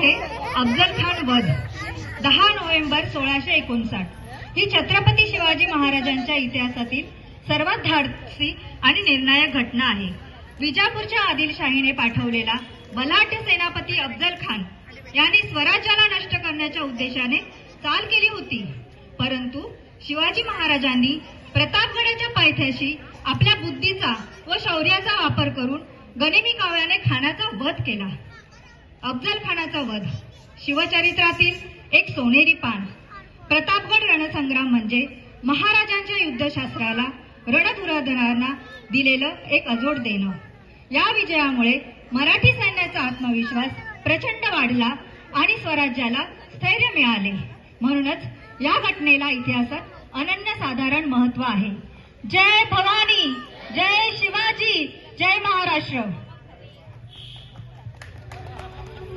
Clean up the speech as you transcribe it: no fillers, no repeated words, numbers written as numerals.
आहे अफजल खान वध 10 नोव्हेंबर 1659। ही छत्रपती शिवाजी महाराजांच्या इतिहासातील सर्वात धाडसी आणि निर्णायक घटना आहे। विजापूरच्या आदिलशाहीने पाठवलेला बलाढ्य सेनापती अफजल खान यांनी स्वराज्याला नष्ट करण्याच्या उद्देशाने चाल केली होती, परंतु शिवाजी महाराजांनी प्रतापगडाच्या पायथ्याशी आपल्या बुद्धीचा व शौर्याचा वापर करून गनिमी काव्याने खानाचा वध केला। अफजल खानाचा वध शिवचरित्रातील एक सोनेरी पान। प्रतापगड रणसंग्राम म्हणजे महाराजांच्या युद्धशास्त्राला रणधुराधरांना दिलेलं एक अजोड देणं। या विजयामुळे मराठी सैन्याचा आत्मविश्वास प्रचंड वाढला आणि स्वराज्याला स्थैर्य मिळाले। म्हणूनच या घटनेला इतिहासात अनन्यसाधारण महत्त्व आहे। जय भवानी, जय शिवाजी, जय महाराष्ट्र।